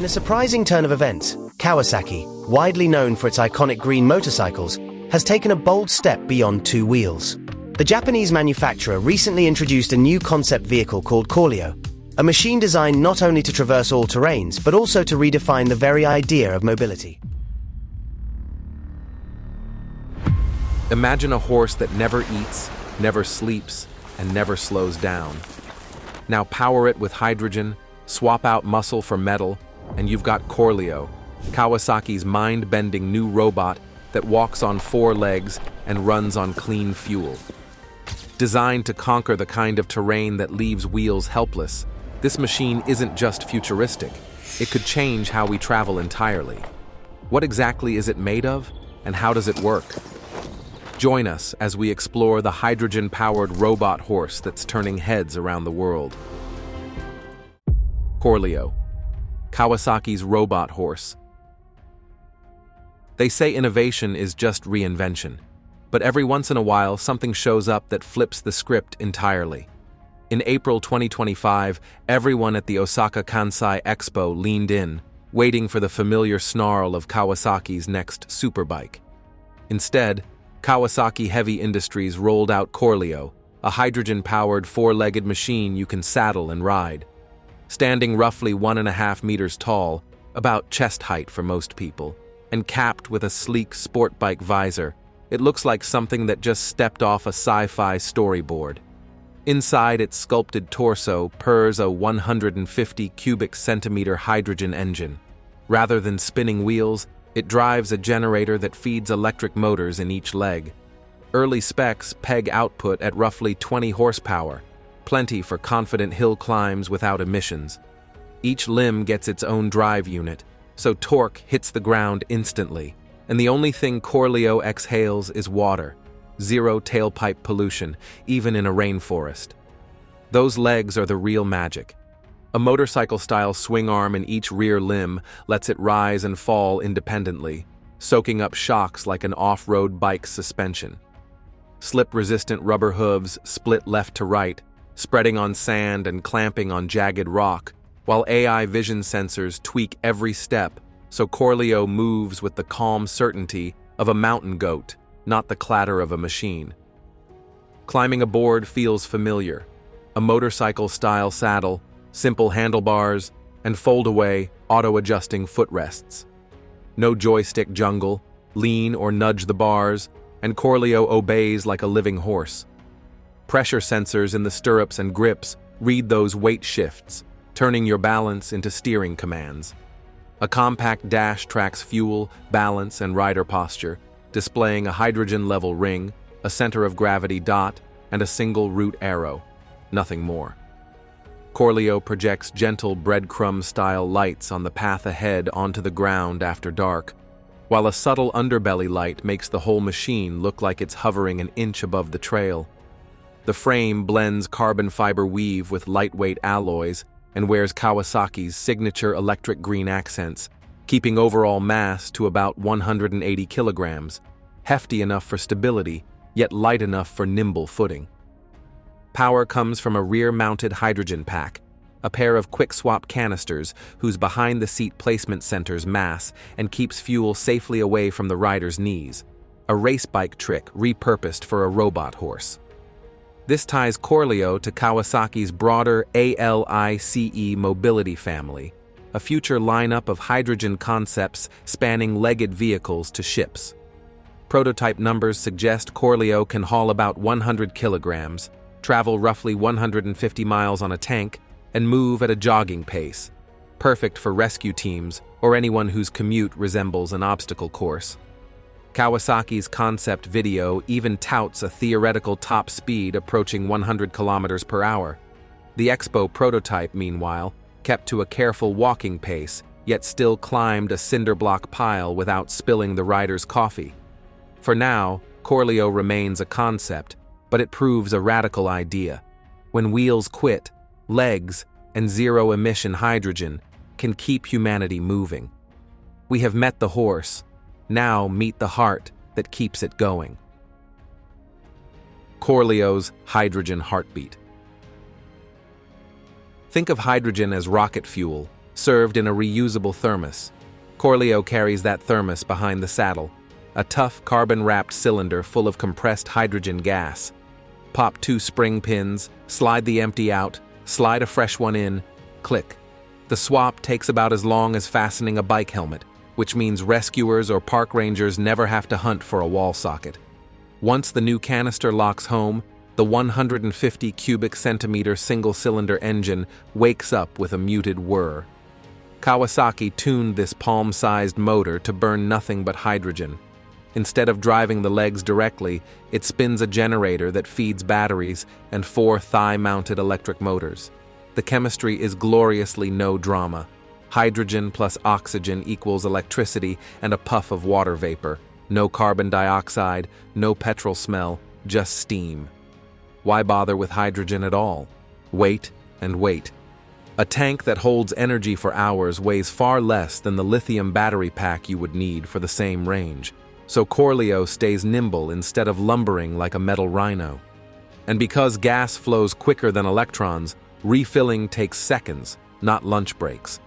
In a surprising turn of events, Kawasaki, widely known for its iconic green motorcycles, has taken a bold step beyond two wheels. The Japanese manufacturer recently introduced a new concept vehicle called Corleo, a machine designed not only to traverse all terrains, but also to redefine the very idea of mobility. Imagine a horse that never eats, never sleeps, and never slows down. Now power it with hydrogen, swap out muscle for metal, and you've got Corleo, Kawasaki's mind-bending new robot that walks on four legs and runs on clean fuel. Designed to conquer the kind of terrain that leaves wheels helpless, this machine isn't just futuristic. It could change how we travel entirely. What exactly is it made of, and how does it work? Join us as we explore the hydrogen-powered robot horse that's turning heads around the world. Corleo, Kawasaki's robot horse. They say innovation is just reinvention, but every once in a while something shows up that flips the script entirely. In April 2025, everyone at the Osaka Kansai Expo leaned in, waiting for the familiar snarl of Kawasaki's next superbike. Instead, Kawasaki Heavy Industries rolled out Corleo, a hydrogen-powered four-legged machine you can saddle and ride. Standing roughly 1.5 meters tall, about chest height for most people, and capped with a sleek sport bike visor, it looks like something that just stepped off a sci-fi storyboard. Inside its sculpted torso purrs a 150 cubic centimeter hydrogen engine. Rather than spinning wheels, it drives a generator that feeds electric motors in each leg. Early specs peg output at roughly 20 horsepower, plenty for confident hill climbs without emissions. Each limb gets its own drive unit, so torque hits the ground instantly, and the only thing Corleo exhales is water. Zero tailpipe pollution, even in a rainforest. Those legs are the real magic. A motorcycle-style swing arm in each rear limb lets it rise and fall independently, soaking up shocks like an off-road bike's suspension. Slip-resistant rubber hooves split left to right, spreading on sand and clamping on jagged rock, while AI vision sensors tweak every step so Corleo moves with the calm certainty of a mountain goat, not the clatter of a machine. Climbing aboard feels familiar. A motorcycle-style saddle, simple handlebars, and fold-away, auto-adjusting footrests. No joystick jungle, lean or nudge the bars, and Corleo obeys like a living horse. Pressure sensors in the stirrups and grips read those weight shifts, turning your balance into steering commands. A compact dash tracks fuel, balance, and rider posture, displaying a hydrogen-level ring, a center-of-gravity dot, and a single root arrow. Nothing more. Corleo projects gentle breadcrumb-style lights on the path ahead onto the ground after dark, while a subtle underbelly light makes the whole machine look like it's hovering an inch above the trail. The frame blends carbon fiber weave with lightweight alloys and wears Kawasaki's signature electric green accents, keeping overall mass to about 180 kilograms, hefty enough for stability, yet light enough for nimble footing. Power comes from a rear-mounted hydrogen pack, a pair of quick-swap canisters whose behind-the-seat placement centers mass and keeps fuel safely away from the rider's knees, a race bike trick repurposed for a robot horse. This ties Corleo to Kawasaki's broader ALICE mobility family, a future lineup of hydrogen concepts spanning legged vehicles to ships. Prototype numbers suggest Corleo can haul about 100 kilograms, travel roughly 150 miles on a tank, and move at a jogging pace, perfect for rescue teams or anyone whose commute resembles an obstacle course. Kawasaki's concept video even touts a theoretical top speed approaching 100 kilometers per hour. The Expo prototype, meanwhile, kept to a careful walking pace, yet still climbed a cinder block pile without spilling the rider's coffee. For now, Corleo remains a concept, but it proves a radical idea. When wheels quit, legs and zero-emission hydrogen can keep humanity moving. We have met the horse. Now meet the heart that keeps it going. Corleo's hydrogen heartbeat. Think of hydrogen as rocket fuel, served in a reusable thermos. Corleo carries that thermos behind the saddle, a tough carbon-wrapped cylinder full of compressed hydrogen gas. Pop 2 spring pins, slide the empty out, slide a fresh one in, click. The swap takes about as long as fastening a bike helmet, which means rescuers or park rangers never have to hunt for a wall socket. Once the new canister locks home, the 150 cubic centimeter single-cylinder engine wakes up with a muted whir. Kawasaki tuned this palm-sized motor to burn nothing but hydrogen. Instead of driving the legs directly, it spins a generator that feeds batteries and 4 thigh-mounted electric motors. The chemistry is gloriously no drama. Hydrogen plus oxygen equals electricity and a puff of water vapor. No carbon dioxide, no petrol smell, just steam. Why bother with hydrogen at all? Wait and wait. A tank that holds energy for hours weighs far less than the lithium battery pack you would need for the same range. So Corleo stays nimble instead of lumbering like a metal rhino. And because gas flows quicker than electrons, refilling takes seconds, not lunch breaks.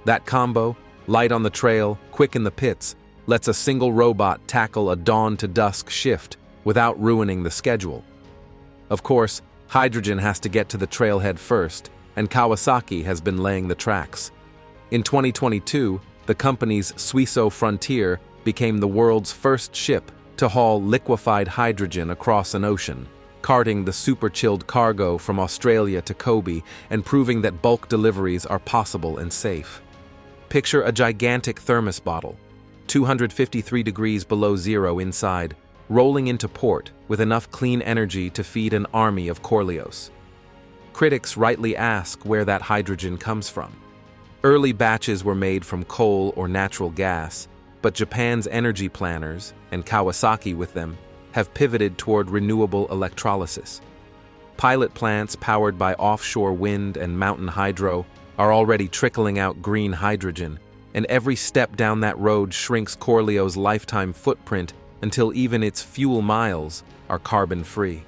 That combo, light on the trail, quick in the pits, lets a single robot tackle a dawn-to-dusk shift without ruining the schedule. Of course, hydrogen has to get to the trailhead first, and Kawasaki has been laying the tracks. In 2022, the company's Suiso Frontier became the world's first ship to haul liquefied hydrogen across an ocean, carting the super-chilled cargo from Australia to Kobe and proving that bulk deliveries are possible and safe. Picture a gigantic thermos bottle, 253 degrees below zero inside, rolling into port with enough clean energy to feed an army of Corleos. Critics rightly ask where that hydrogen comes from. Early batches were made from coal or natural gas, but Japan's energy planners, and Kawasaki with them, have pivoted toward renewable electrolysis. Pilot plants powered by offshore wind and mountain hydro are already trickling out green hydrogen, and every step down that road shrinks Corleo's lifetime footprint until even its fuel miles are carbon-free.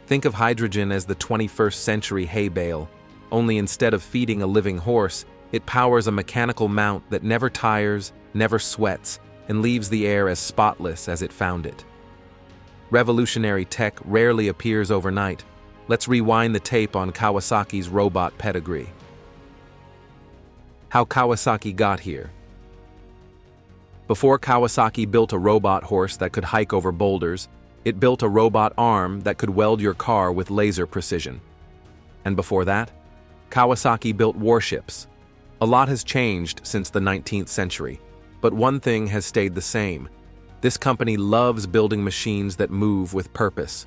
Think of hydrogen as the 21st century hay bale, only instead of feeding a living horse, it powers a mechanical mount that never tires, never sweats, and leaves the air as spotless as it found it. Revolutionary tech rarely appears overnight. Let's rewind the tape on Kawasaki's robot pedigree. How Kawasaki got here. Before Kawasaki built a robot horse that could hike over boulders, it built a robot arm that could weld your car with laser precision. And before that, Kawasaki built warships. A lot has changed since the 19th century, but one thing has stayed the same. This company loves building machines that move with purpose.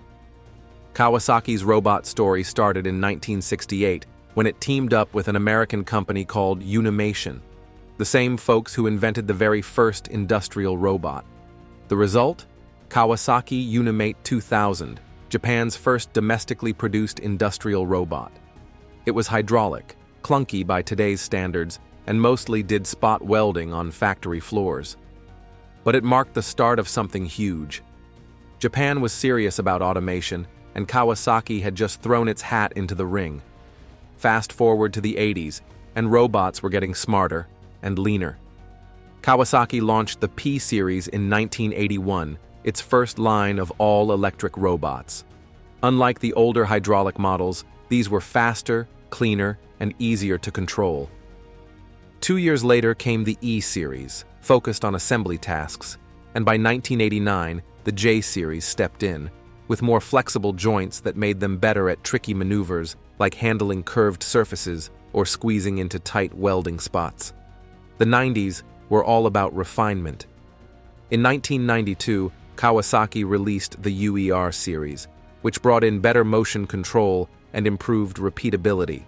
Kawasaki's robot story started in 1968 when it teamed up with an American company called Unimation, the same folks who invented the very first industrial robot. The result? Kawasaki Unimate 2000, Japan's first domestically produced industrial robot. It was hydraulic, clunky by today's standards, and mostly did spot welding on factory floors. But it marked the start of something huge. Japan was serious about automation, and Kawasaki had just thrown its hat into the ring. Fast forward to the 80s, and robots were getting smarter and leaner. Kawasaki launched the P-Series in 1981, its first line of all-electric robots. Unlike the older hydraulic models, these were faster, cleaner, and easier to control. 2 years later came the E-Series, focused on assembly tasks, and by 1989, the J-Series stepped in, with more flexible joints that made them better at tricky maneuvers like handling curved surfaces or squeezing into tight welding spots. The 90s were all about refinement. In 1992, Kawasaki released the UER series, which brought in better motion control and improved repeatability,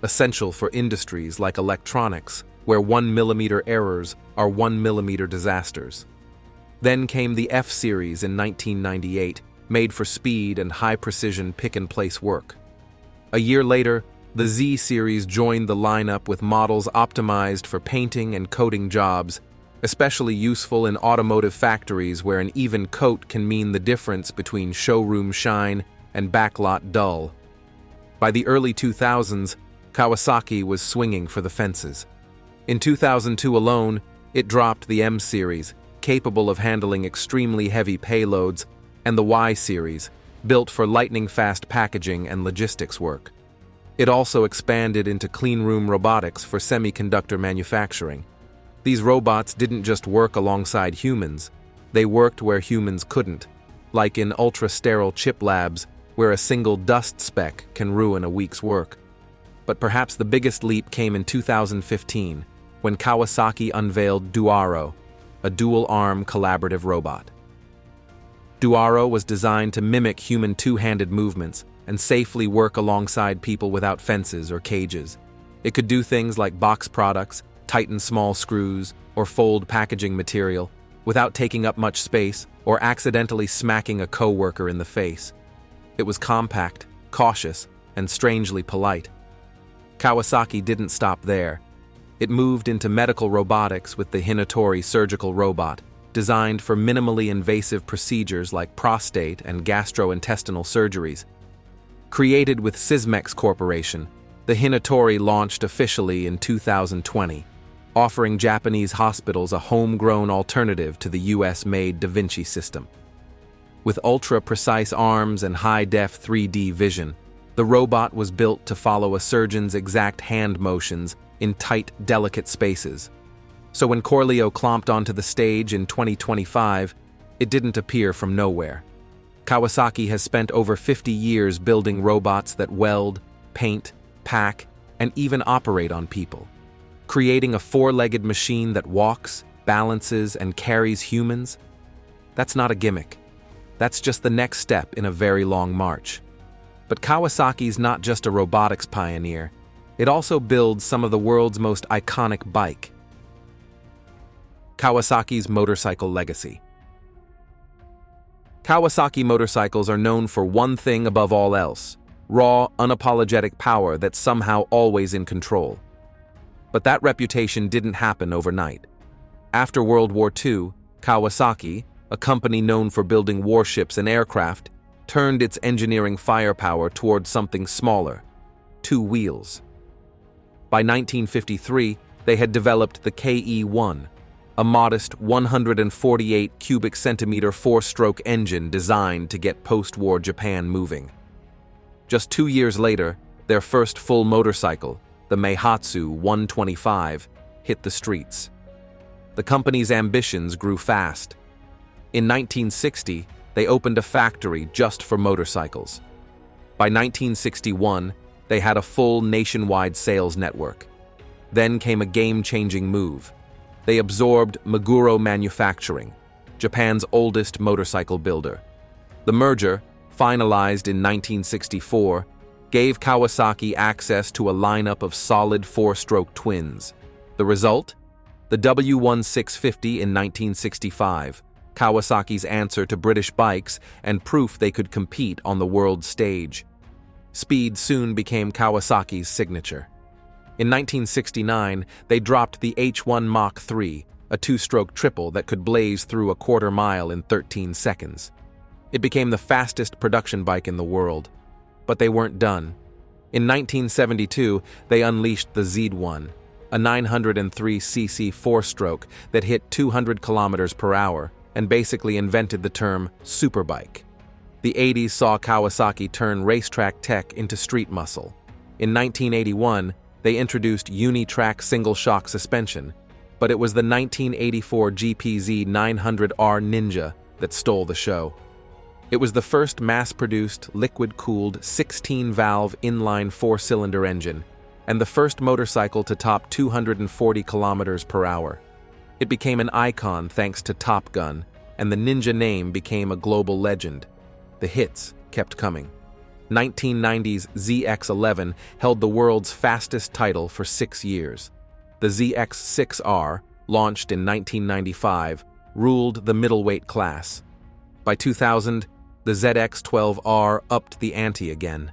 essential for industries like electronics, where 1mm errors are 1mm disasters. Then came the F-Series in 1998, made for speed and high-precision pick-and-place work. A year later, the Z-Series joined the lineup with models optimized for painting and coating jobs, especially useful in automotive factories where an even coat can mean the difference between showroom shine and backlot dull. By the early 2000s, Kawasaki was swinging for the fences. In 2002 alone, it dropped the M series, capable of handling extremely heavy payloads, and the Y series, built for lightning-fast packaging and logistics work. It also expanded into cleanroom robotics for semiconductor manufacturing. These robots didn't just work alongside humans, they worked where humans couldn't, like in ultra-sterile chip labs where a single dust speck can ruin a week's work. But perhaps the biggest leap came in 2015, when Kawasaki unveiled Duaro, a dual-arm collaborative robot. Duaro was designed to mimic human two-handed movements and safely work alongside people without fences or cages. It could do things like box products, tighten small screws, or fold packaging material without taking up much space or accidentally smacking a coworker in the face. It was compact, cautious, and strangely polite. Kawasaki didn't stop there. It moved into medical robotics with the Hinatori surgical robot, designed for minimally invasive procedures like prostate and gastrointestinal surgeries. Created with Sysmex Corporation, the Hinatori launched officially in 2020, offering Japanese hospitals a homegrown alternative to the US-made Da Vinci system. With ultra-precise arms and high-def 3D vision, the robot was built to follow a surgeon's exact hand motions in tight, delicate spaces. So when Corleo clomped onto the stage in 2025, it didn't appear from nowhere. Kawasaki has spent over 50 years building robots that weld, paint, pack, and even operate on people. Creating a four-legged machine that walks, balances, and carries humans? That's not a gimmick. That's just the next step in a very long march. But Kawasaki's not just a robotics pioneer, it also builds some of the world's most iconic bike. Kawasaki's motorcycle legacy. Kawasaki motorcycles are known for one thing above all else: raw, unapologetic power that's somehow always in control. But that reputation didn't happen overnight. After World War II, Kawasaki, a company known for building warships and aircraft, turned its engineering firepower towards something smaller: two wheels. By 1953, they had developed the KE-1, a modest 148 cubic centimeter four-stroke engine designed to get post-war Japan moving. Just 2 years later, their first full motorcycle, the Meihatsu 125, hit the streets. The company's ambitions grew fast. In 1960, they opened a factory just for motorcycles. By 1961, they had a full nationwide sales network. Then came a game-changing move. They absorbed Meguro Manufacturing, Japan's oldest motorcycle builder. The merger, finalized in 1964, gave Kawasaki access to a lineup of solid four-stroke twins. The result? The W1650 in 1965, Kawasaki's answer to British bikes and proof they could compete on the world stage. Speed soon became Kawasaki's signature. In 1969, they dropped the H1 Mach 3, a two-stroke triple that could blaze through a quarter mile in 13 seconds. It became the fastest production bike in the world. But they weren't done. In 1972, they unleashed the Z1, a 903cc four-stroke that hit 200 kilometers per hour and basically invented the term superbike. The 80s saw Kawasaki turn racetrack tech into street muscle. In 1981, they introduced Unitrack single-shock suspension, but it was the 1984 GPZ 900R Ninja that stole the show. It was the first mass-produced, liquid-cooled, 16-valve inline four-cylinder engine, and the first motorcycle to top 240 kilometers per hour. It became an icon thanks to Top Gun, and the Ninja name became a global legend. The hits kept coming. 1990's ZX-11 held the world's fastest title for 6 years. The ZX-6R, launched in 1995, ruled the middleweight class. By 2000, the ZX-12R upped the ante again.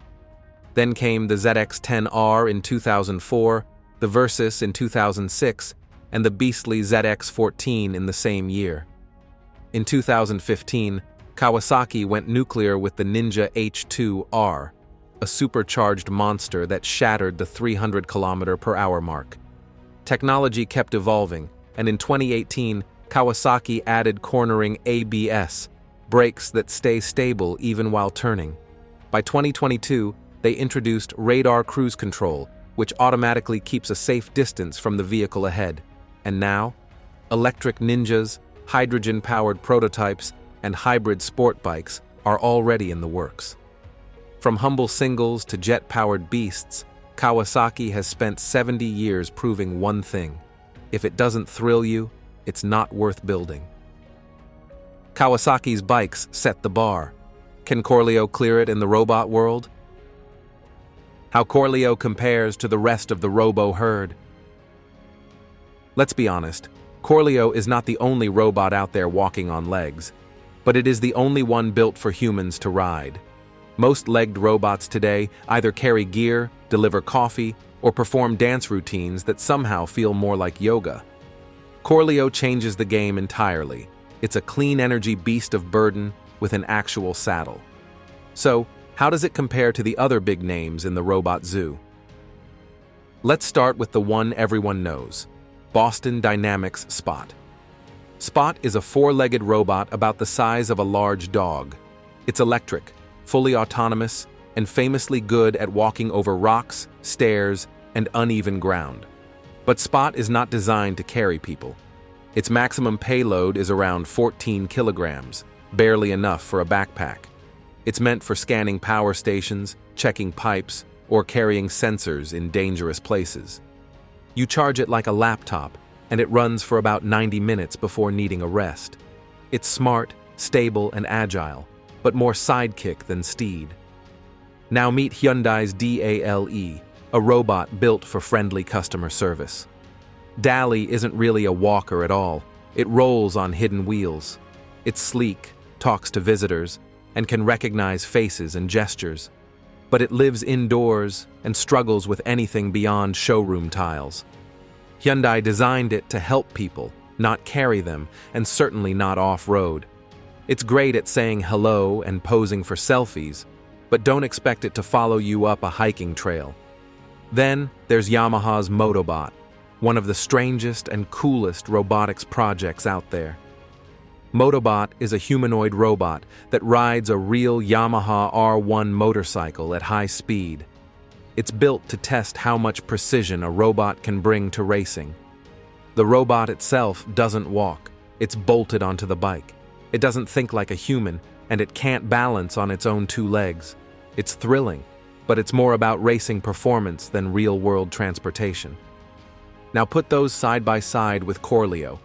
Then came the ZX-10R in 2004, the Versys in 2006, and the beastly ZX-14 in the same year. In 2015, Kawasaki went nuclear with the Ninja H2R, a supercharged monster that shattered the 300 km/h mark. Technology kept evolving, and in 2018, Kawasaki added cornering ABS, brakes that stay stable even while turning. By 2022, they introduced radar cruise control, which automatically keeps a safe distance from the vehicle ahead. And now, electric Ninjas, hydrogen-powered prototypes, and hybrid sport bikes are already in the works. From humble singles to jet-powered beasts, Kawasaki has spent 70 years proving one thing: if it doesn't thrill you, it's not worth building. Kawasaki's bikes set the bar. Can Corleo clear it in the robot world? How Corleo compares to the rest of the robo herd. Let's be honest, Corleo is not the only robot out there walking on legs, but it is the only one built for humans to ride. Most legged robots today either carry gear, deliver coffee, or perform dance routines that somehow feel more like yoga. Corleo changes the game entirely. It's a clean energy beast of burden with an actual saddle. So, how does it compare to the other big names in the robot zoo? Let's start with the one everyone knows: Boston Dynamics Spot. Spot is a four-legged robot about the size of a large dog. It's electric, fully autonomous, and famously good at walking over rocks, stairs, and uneven ground. But Spot is not designed to carry people. Its maximum payload is around 14 kilograms, barely enough for a backpack. It's meant for scanning power stations, checking pipes, or carrying sensors in dangerous places. You charge it like a laptop, and it runs for about 90 minutes before needing a rest. It's smart, stable, and agile, but more sidekick than steed. Now meet Hyundai's DALE, a robot built for friendly customer service. DALE isn't really a walker at all. It rolls on hidden wheels. It's sleek, talks to visitors, and can recognize faces and gestures. But it lives indoors and struggles with anything beyond showroom tiles. Hyundai designed it to help people, not carry them, and certainly not off-road. It's great at saying hello and posing for selfies, but don't expect it to follow you up a hiking trail. Then there's Yamaha's Motobot, one of the strangest and coolest robotics projects out there. Motobot is a humanoid robot that rides a real Yamaha R1 motorcycle at high speed. It's built to test how much precision a robot can bring to racing. The robot itself doesn't walk, it's bolted onto the bike. It doesn't think like a human, and it can't balance on its own two legs. It's thrilling, but it's more about racing performance than real-world transportation. Now put those side by side with Corleo.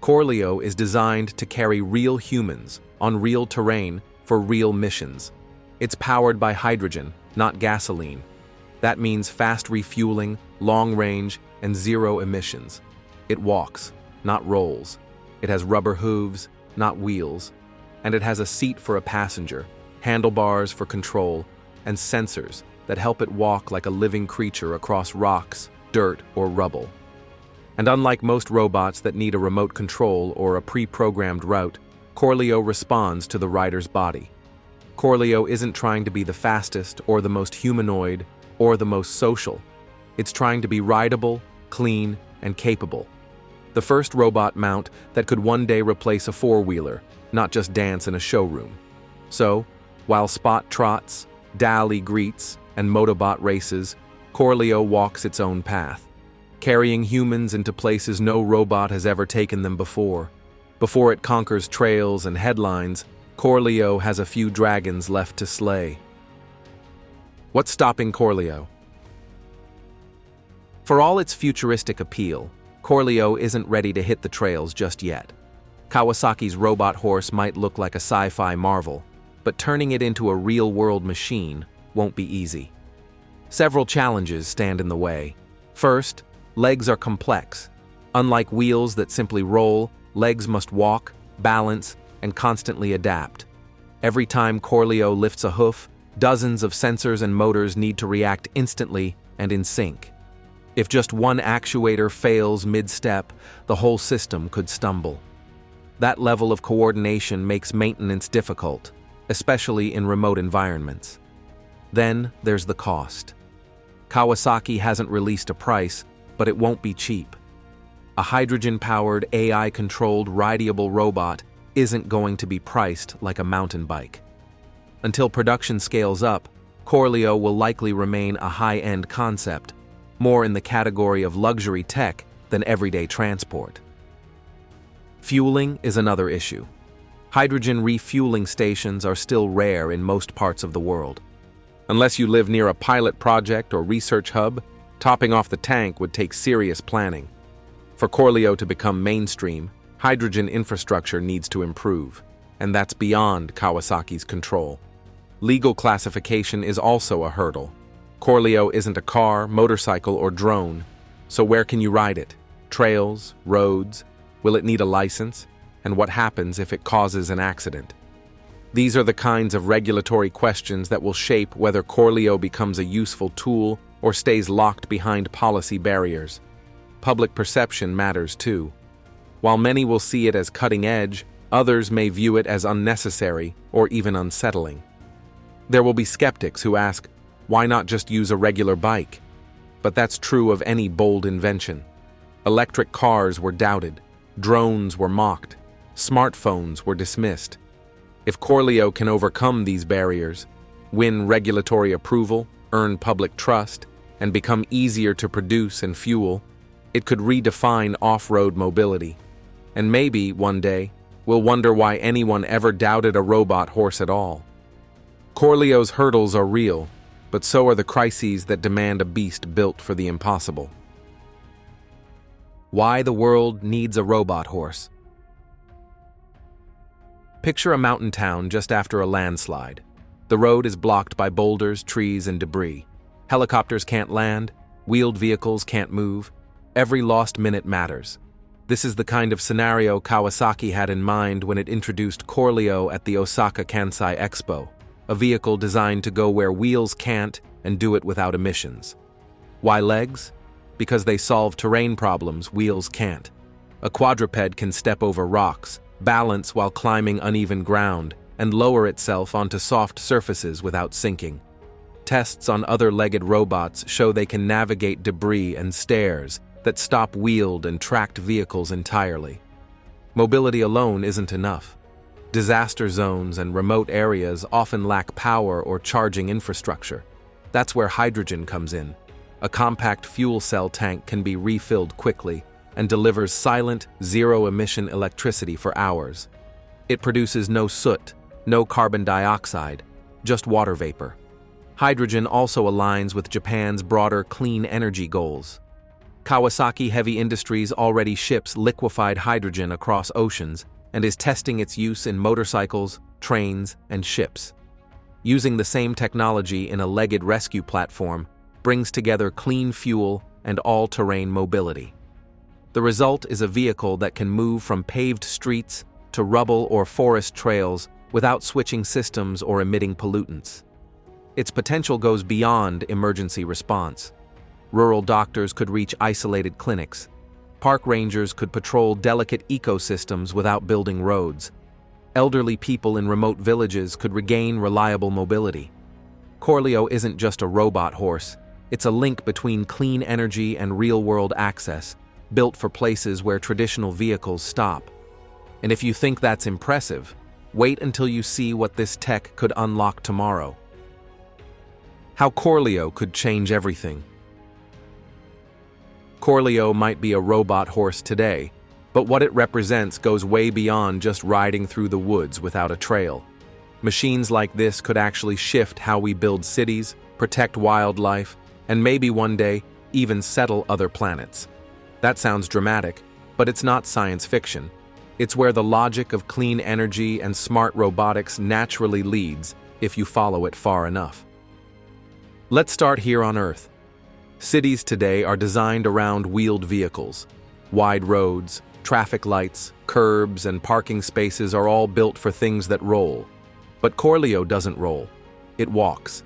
Corleo is designed to carry real humans on real terrain for real missions. It's powered by hydrogen, not gasoline. That means fast refueling, long range, and zero emissions. It walks, not rolls. It has rubber hooves, not wheels. And it has a seat for a passenger, handlebars for control, and sensors that help it walk like a living creature across rocks, dirt, or rubble. And unlike most robots that need a remote control or a pre-programmed route, Corleo responds to the rider's body. Corleo isn't trying to be the fastest or the most humanoid or the most social. It's trying to be rideable, clean, and capable. The first robot mount that could one day replace a four-wheeler, not just dance in a showroom. So, while Spot trots, DALE greets, and Motobot races, Corleo walks its own path, carrying humans into places no robot has ever taken them before. Before it conquers trails and headlines, Corleo has a few dragons left to slay. What's stopping Corleo? For all its futuristic appeal, Corleo isn't ready to hit the trails just yet. Kawasaki's robot horse might look like a sci-fi marvel, but turning it into a real-world machine won't be easy. Several challenges stand in the way. First, legs are complex. Unlike wheels that simply roll, legs must walk, balance, and constantly adapt. Every time Corleo lifts a hoof, dozens of sensors and motors need to react instantly and in sync. If just one actuator fails mid-step, the whole system could stumble. That level of coordination makes maintenance difficult, especially in remote environments. Then there's the cost. Kawasaki hasn't released a price, but it won't be cheap. A hydrogen-powered, AI-controlled, rideable robot isn't going to be priced like a mountain bike. Until production scales up, Corleo will likely remain a high-end concept, more in the category of luxury tech than everyday transport. Fueling is another issue. Hydrogen refueling stations are still rare in most parts of the world. Unless you live near a pilot project or research hub, topping off the tank would take serious planning. For Corleo to become mainstream, hydrogen infrastructure needs to improve, and that's beyond Kawasaki's control. Legal classification is also a hurdle. Corleo isn't a car, motorcycle, or drone, so where can you ride it? Trails? Roads? Will it need a license? And what happens if it causes an accident? These are the kinds of regulatory questions that will shape whether Corleo becomes a useful tool or stays locked behind policy barriers. Public perception matters too. While many will see it as cutting edge, others may view it as unnecessary or even unsettling. There will be skeptics who ask, why not just use a regular bike? But that's true of any bold invention. Electric cars were doubted, drones were mocked, smartphones were dismissed. If Corleo can overcome these barriers, win regulatory approval, earn public trust, and become easier to produce and fuel, it could redefine off-road mobility. And maybe, one day, we'll wonder why anyone ever doubted a robot horse at all. Corleo's hurdles are real, but so are the crises that demand a beast built for the impossible. Why the world needs a robot horse. Picture a mountain town just after a landslide. The road is blocked by boulders, trees, and debris. Helicopters can't land, wheeled vehicles can't move. Every lost minute matters. This is the kind of scenario Kawasaki had in mind when it introduced Corleo at the Osaka Kansai Expo, a vehicle designed to go where wheels can't and do it without emissions. Why legs? Because they solve terrain problems wheels can't. A quadruped can step over rocks, balance while climbing uneven ground, and lower itself onto soft surfaces without sinking. Tests on other legged robots show they can navigate debris and stairs that stop wheeled and tracked vehicles entirely. Mobility alone isn't enough. Disaster zones and remote areas often lack power or charging infrastructure. That's where hydrogen comes in. A compact fuel cell tank can be refilled quickly and delivers silent, zero-emission electricity for hours. It produces no soot, no carbon dioxide, just water vapor. Hydrogen also aligns with Japan's broader clean energy goals. Kawasaki Heavy Industries already ships liquefied hydrogen across oceans and is testing its use in motorcycles, trains, and ships. Using the same technology in a legged rescue platform brings together clean fuel and all-terrain mobility. The result is a vehicle that can move from paved streets to rubble or forest trails without switching systems or emitting pollutants. Its potential goes beyond emergency response. Rural doctors could reach isolated clinics. Park rangers could patrol delicate ecosystems without building roads. Elderly people in remote villages could regain reliable mobility. Corleo isn't just a robot horse, it's a link between clean energy and real-world access, built for places where traditional vehicles stop. And if you think that's impressive, wait until you see what this tech could unlock tomorrow. How Corleo could change everything. Corleo might be a robot horse today, but what it represents goes way beyond just riding through the woods without a trail. Machines like this could actually shift how we build cities, protect wildlife, and maybe one day even settle other planets. That sounds dramatic, but it's not science fiction. It's where the logic of clean energy and smart robotics naturally leads if you follow it far enough. Let's start here on Earth. Cities today are designed around wheeled vehicles. Wide roads, traffic lights, curbs, and parking spaces are all built for things that roll. But Corleo doesn't roll. It walks.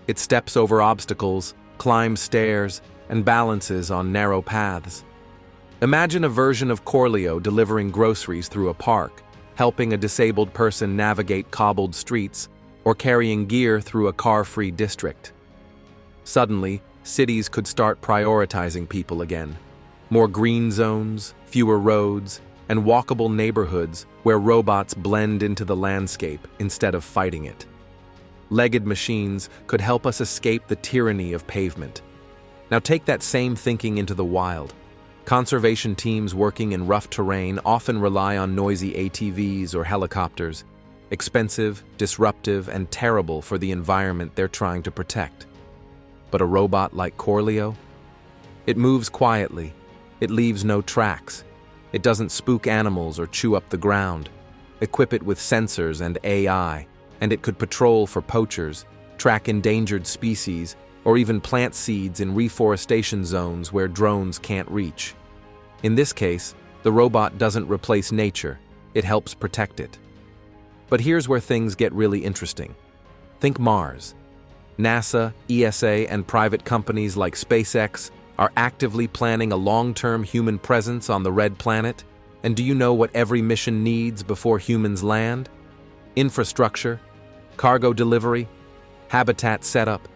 It steps over obstacles, climbs stairs, and balances on narrow paths. Imagine a version of Corleo delivering groceries through a park, helping a disabled person navigate cobbled streets, or carrying gear through a car-free district. Suddenly, cities could start prioritizing people again. More green zones, fewer roads, and walkable neighborhoods where robots blend into the landscape instead of fighting it. Legged machines could help us escape the tyranny of pavement. Now take that same thinking into the wild. Conservation teams working in rough terrain often rely on noisy ATVs or helicopters, expensive, disruptive, and terrible for the environment they're trying to protect. But a robot like Corleo? It moves quietly. It leaves no tracks. It doesn't spook animals or chew up the ground. Equip it with sensors and AI, and it could patrol for poachers, track endangered species, or even plant seeds in reforestation zones where drones can't reach. In this case, the robot doesn't replace nature, it helps protect it. But here's where things get really interesting. Think Mars. NASA, ESA, and private companies like SpaceX are actively planning a long-term human presence on the red planet. And do you know what every mission needs before humans land? Infrastructure, cargo delivery, habitat setup.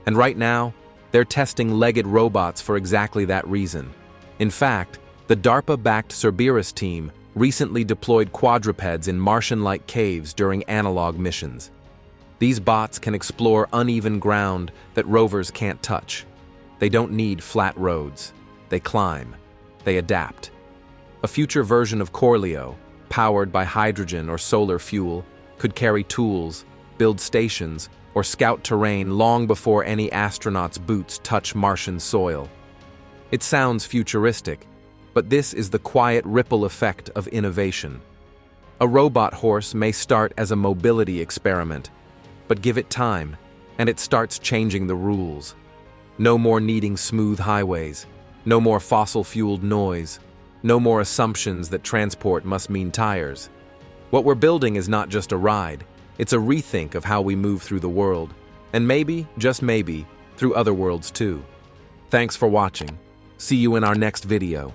And right now, they're testing legged robots for exactly that reason. In fact, the DARPA-backed Cerberus team recently deployed quadrupeds in Martian-like caves during analog missions. These bots can explore uneven ground that rovers can't touch. They don't need flat roads. They climb. They adapt. A future version of Corleo, powered by hydrogen or solar fuel, could carry tools, build stations, or scout terrain long before any astronaut's boots touch Martian soil. It sounds futuristic, but this is the quiet ripple effect of innovation. A robot horse may start as a mobility experiment, but give it time, and it starts changing the rules. No more needing smooth highways, no more fossil-fueled noise, no more assumptions that transport must mean tires. What we're building is not just a ride, it's a rethink of how we move through the world, and maybe, just maybe, through other worlds too. Thanks for watching. See you in our next video.